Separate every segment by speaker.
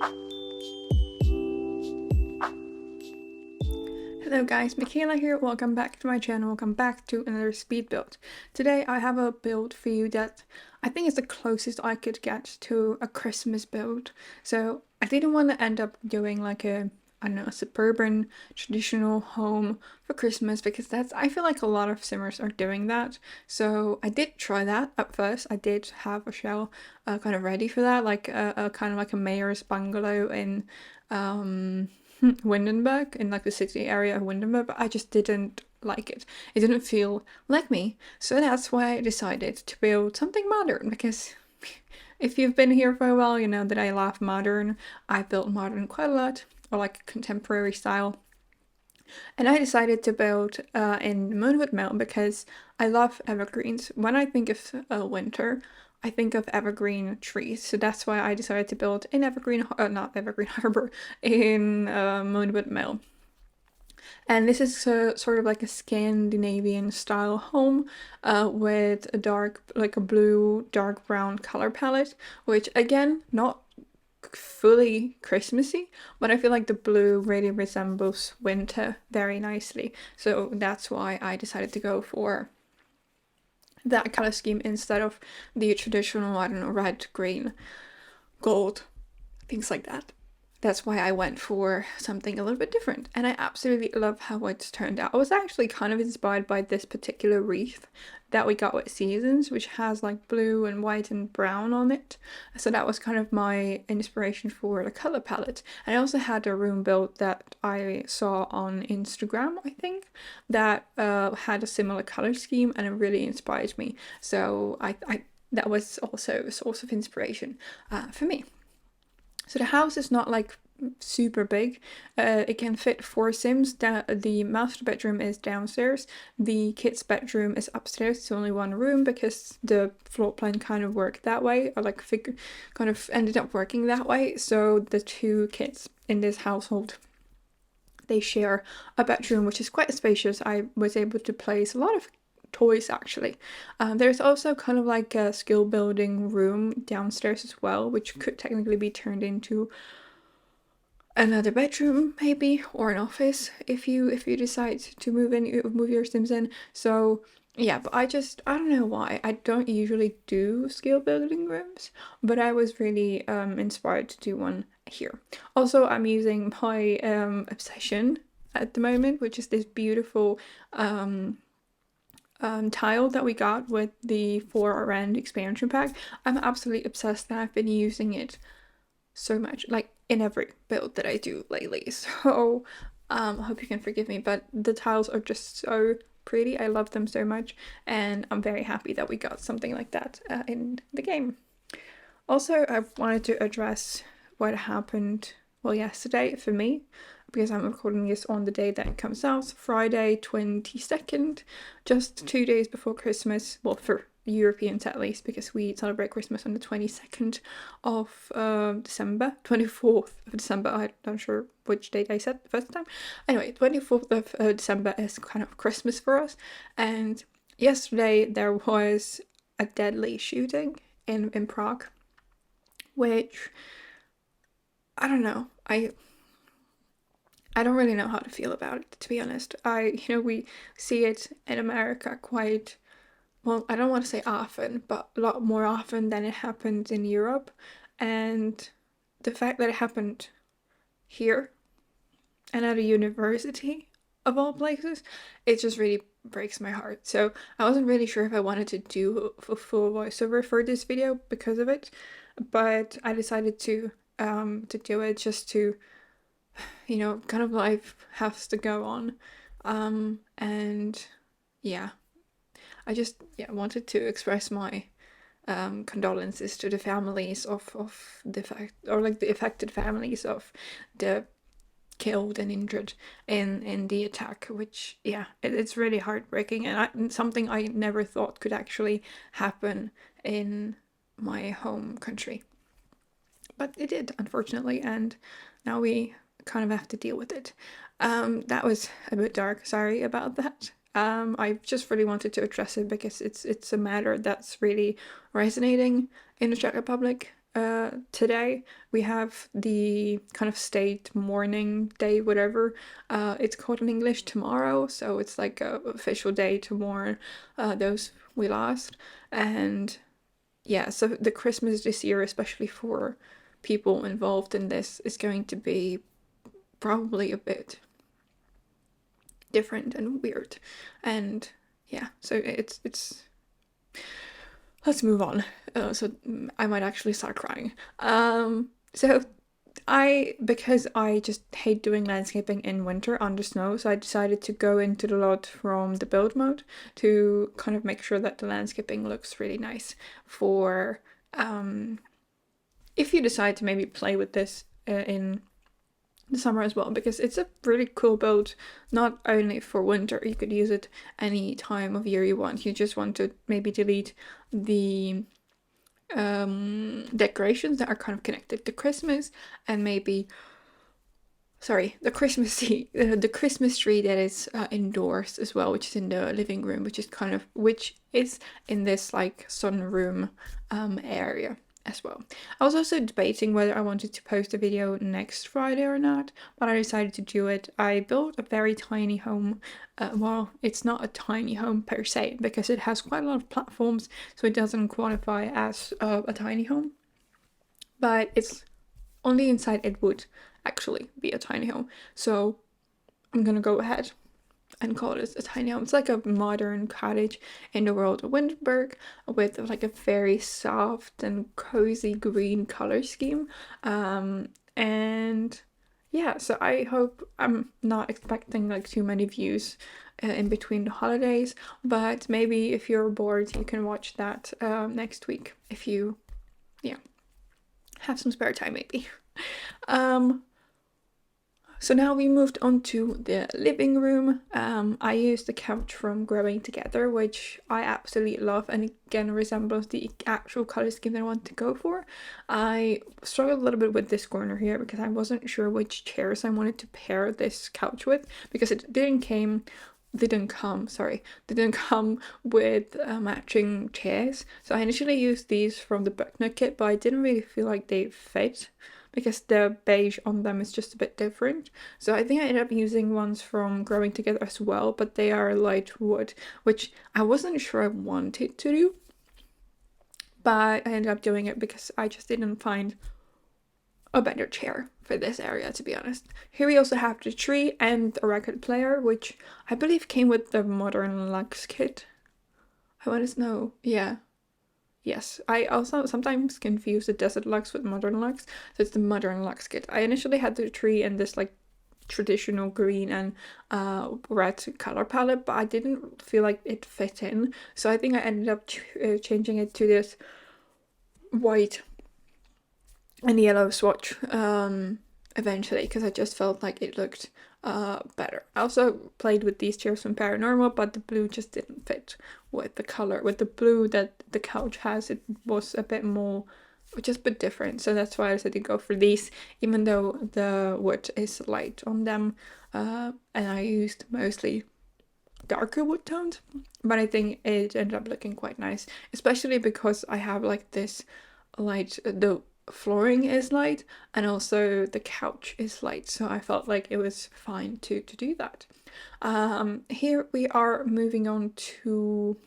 Speaker 1: Hello guys, Michaela here, welcome back to my channel, welcome back to another speed build. Today I have a build for you that I think is the closest I could get to a Christmas build. So I didn't want to end up doing like a, I don't know, a suburban traditional home for Christmas because I feel like a lot of simmers are doing that. So I did try that at first. I did have a shell kind of ready for that, like a kind of like a mayor's bungalow in Windenburg, in like the city area of Windenburg, but I just didn't like it. It didn't feel like me. So that's why I decided to build something modern, because if you've been here for a while, you know that I love modern. I built modern quite a lot, or like contemporary style. And I decided to build in Moonwood Mill because I love evergreens. When I think of winter, I think of evergreen trees. So that's why I decided to build in not Evergreen Harbor, in Moonwood Mill. And this is sort of like a Scandinavian style home with a like a blue, dark brown color palette, which again, not fully Christmassy, but I feel like the blue really resembles winter very nicely. So that's why I decided to go for that color scheme instead of the traditional, I don't know, red, green, gold, things like that. That's why I went for something a little bit different, and I absolutely love how it's turned out. I was actually kind of inspired by this particular wreath that we got with Seasons, which has like blue and white and brown on it. So that was kind of my inspiration for the color palette. And I also had a room built that I saw on Instagram, I think, that had a similar color scheme, and it really inspired me. So I that was also a source of inspiration for me. So the house is not like super big. It can fit 4 Sims. The master bedroom is downstairs. The kids' bedroom is upstairs. It's only one room because the floor plan kind of worked that way, or like kind of ended up working that way. So the 2 kids in this household, they share a bedroom, which is quite spacious. I was able to place a lot of toys actually. There's also kind of like a skill building room downstairs as well, which could technically be turned into another bedroom maybe, or an office if you decide to move your Sims in. So yeah, but I don't know why I don't usually do skill building rooms, but I was really inspired to do one here. Also, I'm using my obsession at the moment, which is this beautiful tile that we got with the 4 rand expansion pack. I'm absolutely obsessed, and I've been using it so much, like in every build that I do lately. So I hope you can forgive me, but the tiles are just so pretty. I love them so much, and I'm very happy that we got something like that in the game. Also, I wanted to address what happened, well, yesterday for me, because I'm recording this on the day that it comes out, Friday 22nd, just 2 days before Christmas. Well, for Europeans at least, because we celebrate Christmas on the 22nd of December, 24th of December. I'm not sure which date I said the first time. Anyway, 24th of December is kind of Christmas for us. And yesterday there was a deadly shooting in Prague, which I don't know. I don't really know how to feel about it, to be honest. We see it in America quite, well, I don't want to say often, but a lot more often than it happens in Europe. And the fact that it happened here and at a university, of all places, it just really breaks my heart. So I wasn't really sure if I wanted to do a full voiceover for this video because of it, but I decided to do it just to, kind of life has to go on. And yeah, I just wanted to express my condolences to the families of the affected families of the killed and injured in the attack, which it's really heartbreaking, and something I never thought could actually happen in my home country, but it did, unfortunately, and now we kind of have to deal with it. That was a bit dark, sorry about that. I just really wanted to address it because it's a matter that's really resonating in the Czech Republic, today we have the kind of state mourning day, whatever it's called in English, tomorrow. So it's like a official day to mourn those we lost. And yeah, so the Christmas this year, especially for people involved in this, is going to be probably a bit different and weird. And yeah, so it's let's move on. So I might actually start crying. So because I just hate doing landscaping in winter under snow, so I decided to go into the lot from the build mode to kind of make sure that the landscaping looks really nice for if you decide to maybe play with this in the summer as well, because it's a really cool build, not only for winter. You could use it any time of year you want. You just want to maybe delete the decorations that are kind of connected to Christmas, and maybe the Christmas tree, the Christmas tree that is indoors as well, which is in the living room, which is in this like sunroom area as well. I was also debating whether I wanted to post a video next Friday or not, but I decided to do it. I built a very tiny home. Well, it's not a tiny home per se, because it has quite a lot of platforms, so it doesn't qualify as a tiny home. But it's on the inside, it would actually be a tiny home. So I'm gonna go ahead and call it a tiny home. It's like a modern cottage in the world of Winterberg with like a very soft and cozy green color scheme. And yeah, so I hope, I'm not expecting like too many views in between the holidays, but maybe if you're bored, you can watch that next week if you, yeah, have some spare time maybe. So now we moved on to the living room. I used the couch from Growing Together, which I absolutely love, and again resembles the actual color scheme that I want to go for. I struggled a little bit with this corner here because I wasn't sure which chairs I wanted to pair this couch with, because it didn't come with matching chairs. So I initially used these from the Nook kit, but I didn't really feel like they fit because the beige on them is just a bit different. So I think I ended up using ones from Growing Together as well, but they are light wood, which I wasn't sure I wanted to do, but I ended up doing it because I just didn't find a better chair for this area, to be honest. Here we also have the tree and a record player, which I believe came with the Modern Luxe kit. I want to know, yeah. Yes, I also sometimes confuse the Desert Luxe with Modern Luxe, so it's the Modern Luxe kit. I initially had the tree in this like traditional green and red color palette, but I didn't feel like it fit in, so I think I ended up changing it to this white and yellow swatch eventually, because I just felt like it looked better. I also played with these chairs from Paranormal, but the blue just didn't fit with the color. With the blue that the couch has, it was a bit more, just a bit different. So that's why I decided to go for these, even though the wood is light on them. And I used mostly darker wood tones, but I think it ended up looking quite nice, especially because I have like this light, the flooring is light and also the couch is light, so I felt like it was fine to do that. Here we are moving on to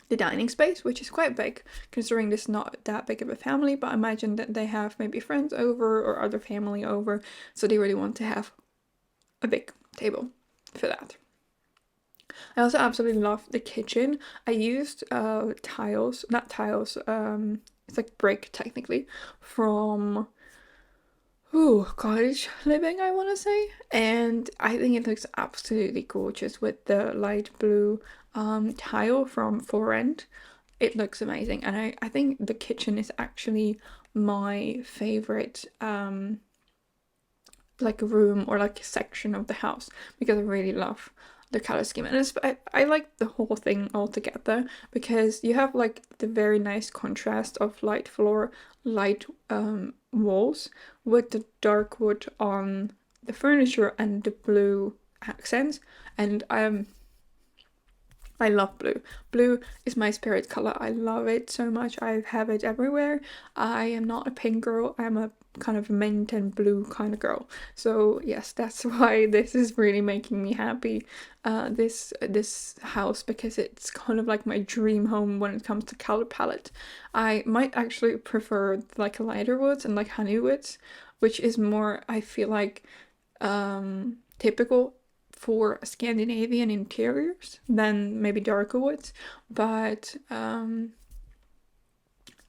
Speaker 1: the dining space, which is quite big considering this is not that big of a family, but I imagine that they have maybe friends over or other family over, so they really want to have a big table for that. I also absolutely love the kitchen. I used tiles, not tiles, it's like brick technically, from Cottage Living, I want to say, and I think it looks absolutely gorgeous with the light blue tile from For Rent. It looks amazing, and I think the kitchen is actually my favorite like room or like section of the house, because I really love the color scheme, and I like the whole thing all together because you have like the very nice contrast of light floor, light walls with the dark wood on the furniture and the blue accents. And I love blue. Blue is my spirit color. I love it so much. I have it everywhere. I am not a pink girl. I'm a kind of mint and blue kind of girl. So yes, that's why this is really making me happy. This house, because it's kind of like my dream home when it comes to color palette. I might actually prefer like lighter woods and like honey woods, which is more, I feel like, typical for Scandinavian interiors than maybe darker woods, but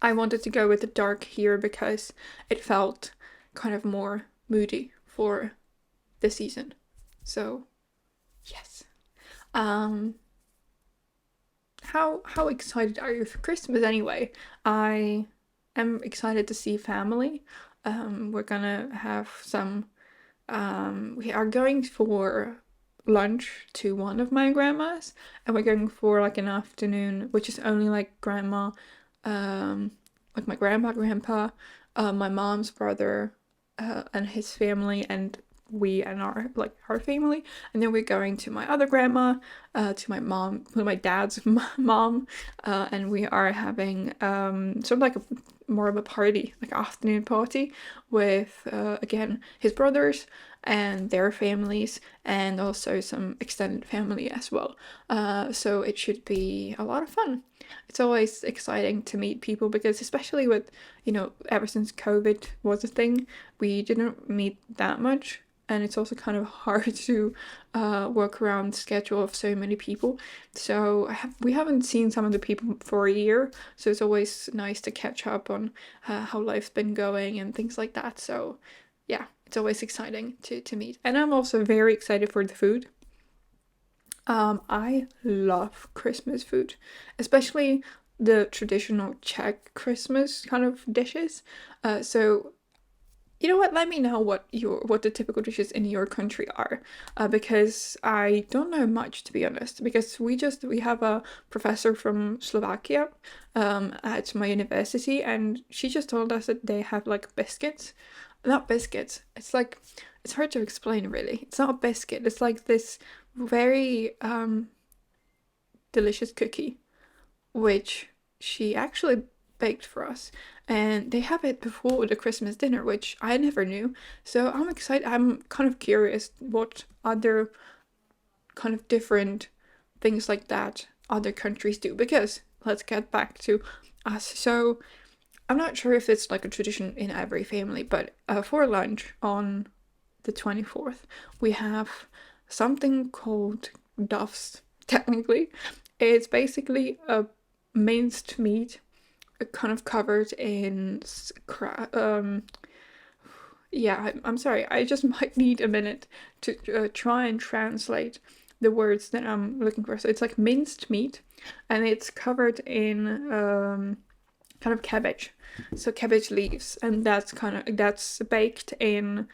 Speaker 1: I wanted to go with the dark here because it felt kind of more moody for the season. So yes. How excited are you for Christmas anyway? I am excited to see family. We're gonna have some we are going for lunch to one of my grandmas, and we're going for like an afternoon, which is only like grandma, like my grandpa, grandpa, my mom's brother, and his family, and we and our family, and then we're going to my other grandma, to my dad's mom, and we are having sort of like more of a party, like afternoon party with again his brothers and their families, and also some extended family as well. So it should be a lot of fun. It's always exciting to meet people because, especially with, ever since COVID was a thing, we didn't meet that much. And it's also kind of hard to work around the schedule of so many people. So we haven't seen some of the people for a year. So it's always nice to catch up on how life's been going and things like that. So yeah, it's always exciting to meet. And I'm also very excited for the food. I love Christmas food, especially the traditional Czech Christmas kind of dishes. So you know what? Let me know what the typical dishes in your country are, because I don't know much, to be honest. Because we have a professor from Slovakia at my university, and she just told us that they have like biscuits, not biscuits. It's hard to explain really. It's not a biscuit. It's like this very delicious cookie, which she actually baked for us, and they have it before the Christmas dinner, which I never knew. So I'm excited. I'm kind of curious what other kind of different things like that other countries do, because let's get back to us. So I'm not sure if it's like a tradition in every family, but for lunch on the 24th, we have something called duffs, technically. It's basically a minced meat kind of covered in yeah, I'm sorry, I just might need a minute to try and translate the words that I'm looking for. So it's like minced meat, and it's covered in kind of cabbage, so cabbage leaves, and that's baked in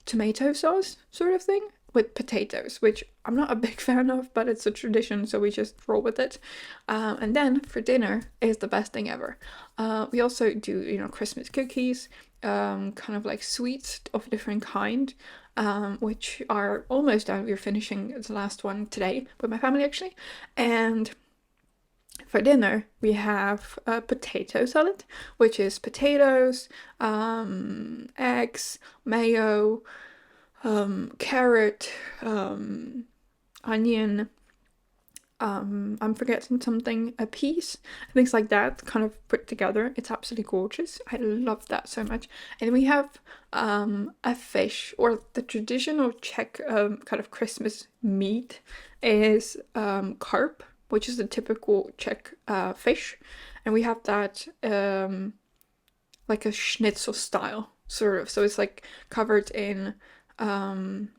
Speaker 1: tomato sauce sort of thing with potatoes, which I'm not a big fan of, but it's a tradition, so we just roll with it. And then for dinner is the best thing ever. We also do, Christmas cookies, kind of like sweets of different kind, which are almost done. We're finishing the last one today with my family, actually. And for dinner, we have a potato salad, which is potatoes, eggs, mayo, carrot, onion, I'm forgetting something, a piece, things like that, kind of put together. It's absolutely gorgeous. I love that so much. And we have a fish, or the traditional Czech kind of Christmas meat is carp, which is the typical Czech fish. And we have that like a schnitzel style, sort of. So it's like covered in kind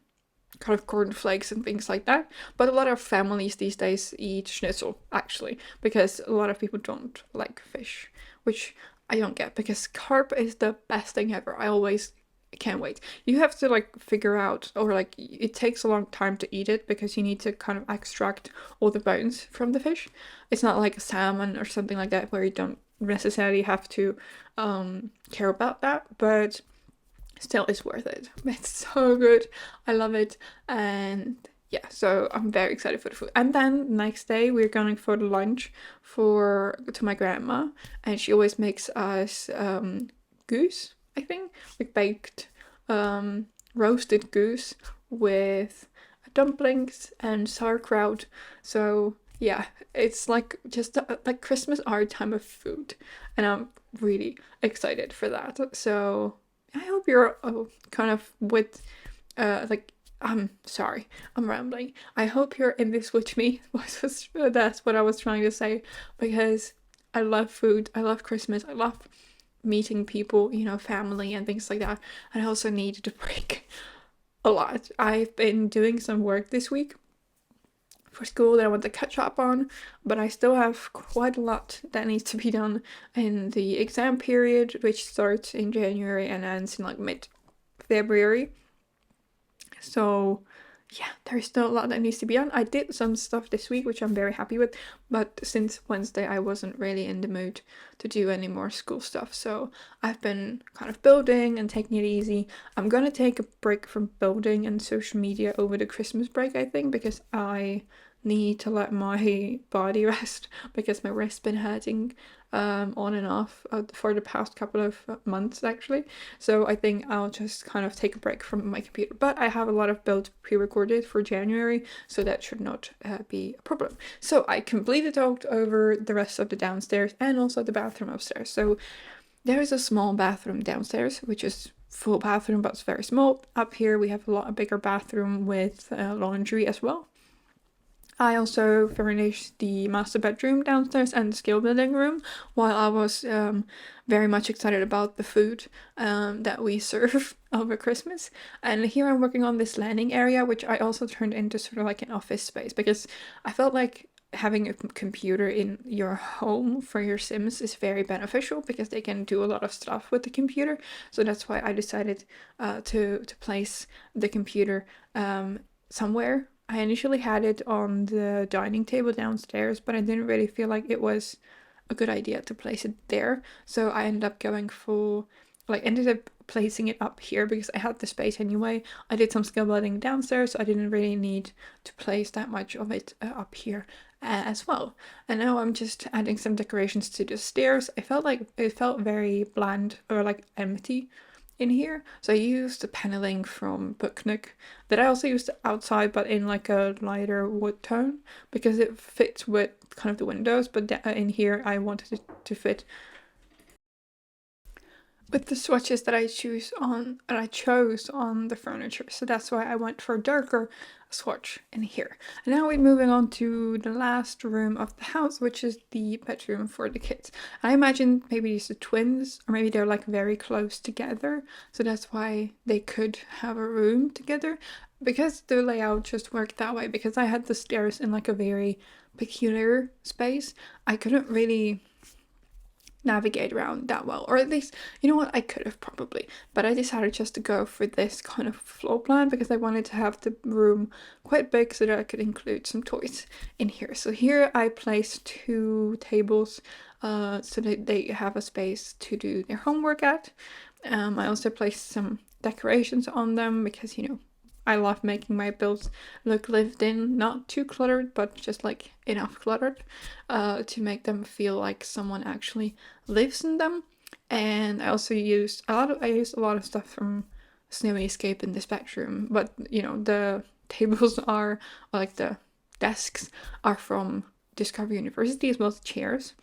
Speaker 1: of cornflakes and things like that. But a lot of families these days eat schnitzel, actually, because a lot of people don't like fish, which I don't get, because carp is the best thing ever. I always can't wait. You have to like figure out, or like it takes a long time to eat it because you need to kind of extract all the bones from the fish. It's not like a salmon or something like that where you don't necessarily have to care about that, but still it's worth it. It's so good. I love it. And yeah, so I'm very excited for the food. And then next day we're going for the lunch to my grandma, and she always makes us goose, I think, like baked roasted goose with dumplings and sauerkraut. So yeah, it's like just like Christmas our time of food, and I'm really excited for that. So I hope you're kind of with like I'm sorry, I'm rambling. I hope you're in this with me. That's what I was trying to say, because I love food. I love Christmas. I love meeting people, family and things like that. And I also needed a break a lot. I've been doing some work this week for school that I want to catch up on, but I still have quite a lot that needs to be done in the exam period, which starts in January and ends in like mid-February. So yeah, there's still a lot that needs to be done. I did some stuff this week, which I'm very happy with, but since Wednesday, I wasn't really in the mood to do any more school stuff. So I've been kind of building and taking it easy. I'm gonna take a break from building and social media over the Christmas break, I think, because I need to let my body rest because my wrist's been hurting on and off for the past couple of months actually. So I think I'll just kind of take a break from my computer. But I have a lot of builds pre-recorded for January, so that should not be a problem. So I completely talked over the rest of the downstairs and also the bathroom upstairs. So there is a small bathroom downstairs, which is full bathroom, but it's very small. Up here we have a lot bigger bathroom with laundry as well. I also furnished the master bedroom downstairs and the skill building room, while I was very much excited about the food that we serve over Christmas. And here I'm working on this landing area, which I also turned into sort of like an office space, because I felt like having a computer in your home for your Sims is very beneficial because they can do a lot of stuff with the computer. So that's why I decided to place the computer somewhere. I initially had it on the dining table downstairs, but I didn't really feel like it was a good idea to place it there. So I ended up ended up placing it up here because I had the space anyway. I did some skill building downstairs, so I didn't really need to place that much of it up here as well. And now I'm just adding some decorations to the stairs. I felt like it felt very bland or like empty in here. So I used the paneling from Nook that I also used outside, but in like a lighter wood tone because it fits with kind of the windows. But in here I wanted it to fit with the swatches that I chose on the furniture. So that's why I went for a darker swatch in here. And now we're moving on to the last room of the house, which is the bedroom for the kids. I imagine maybe these are twins, or maybe they're like very close together, so that's why they could have a room together, because the layout just worked that way. Because I had the stairs in like a very peculiar space, I couldn't really navigate around that well, or at least, you know what, I could have probably, but I decided just to go for this kind of floor plan because I wanted to have the room quite big so that I could include some toys in here. So here I placed 2 tables so that they have a space to do their homework at. I also placed some decorations on them because, I love making my builds look lived in, not too cluttered, but just like enough cluttered to make them feel like someone actually lives in them. And I also used a lot of stuff from Snowy Escape in this bedroom, but the tables are, or like the desks are from Discover University, as well as chairs.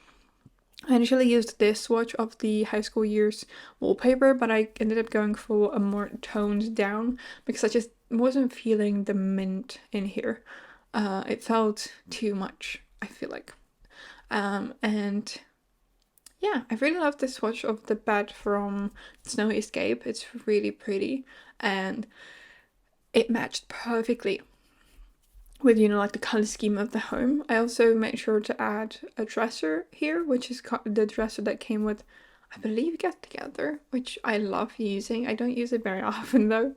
Speaker 1: I initially used this swatch of the high school years wallpaper, but I ended up going for a more toned down because I just wasn't feeling the mint in here. It felt too much, I feel like. And yeah, I really love this swatch of the bed from Snowy Escape. It's really pretty and it matched perfectly with, like the color scheme of the home. I also made sure to add a dresser here, which is the dresser that came with, I believe, Get Together, which I love using. I don't use it very often though.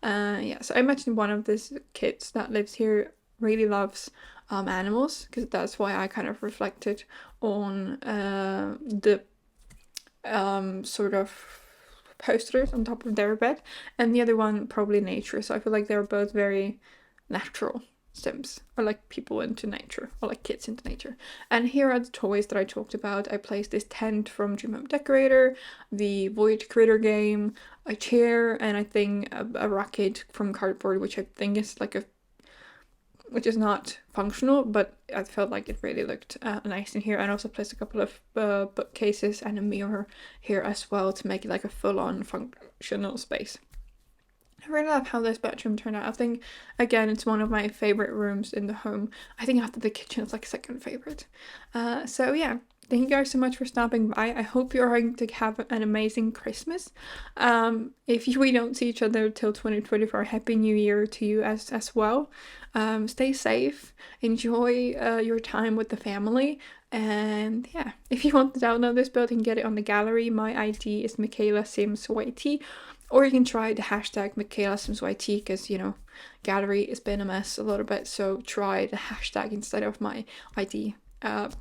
Speaker 1: Yeah, so I imagine one of these kids that lives here really loves animals, because that's why I kind of reflected on the sort of posters on top of their bed, and the other one probably nature. So I feel like they're both very natural Sims, or like people into nature, or like kids into nature. And here are the toys that I talked about. I placed this tent from Dream Home Decorator, the Void Critter game, a chair, and I think a racket from cardboard, which I think is like a, which is not functional, but I felt like it really looked nice in here. And also placed a couple of bookcases and a mirror here as well to make it like a full-on functional space. I really love how this bedroom turned out. I think, again, it's one of my favorite rooms in the home. I think after the kitchen, it's like second favorite. So yeah, thank you guys so much for stopping by. I hope you're going to have an amazing Christmas. If we don't see each other till 2024, Happy New Year to you as well. Stay safe. Enjoy your time with the family. And yeah, if you want to download this build, you can get it on the gallery. My ID is michaelasimsyt. Or you can try the hashtag michaelasimsyt, because, you know, gallery has been a mess a little bit, so try the hashtag instead of my ID,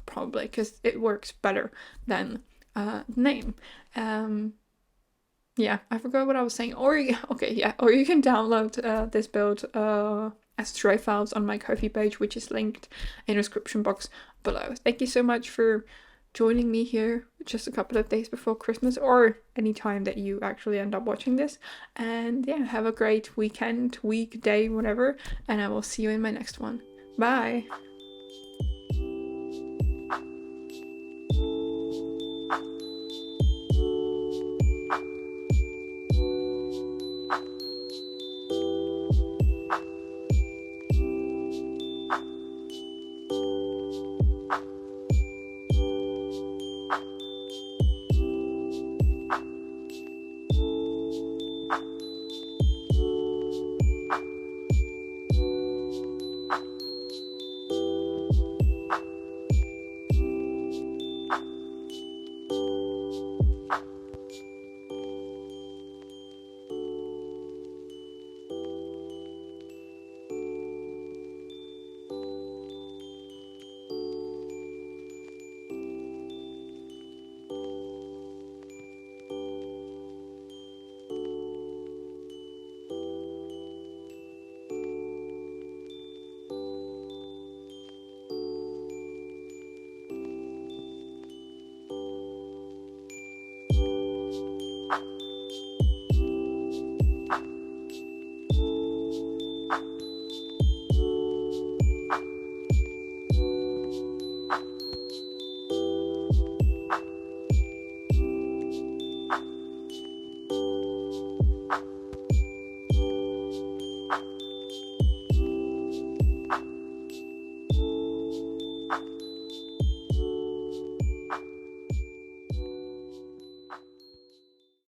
Speaker 1: probably, because it works better than name. Yeah, I forgot what I was saying. Or you can download this build as Try files on my Ko-fi page, which is linked in the description box below. Thank you so much for joining me here just a couple of days before Christmas, or any time that you actually end up watching this. And yeah, have a great weekend, week, day, whatever, and I will see you in my next one. Bye!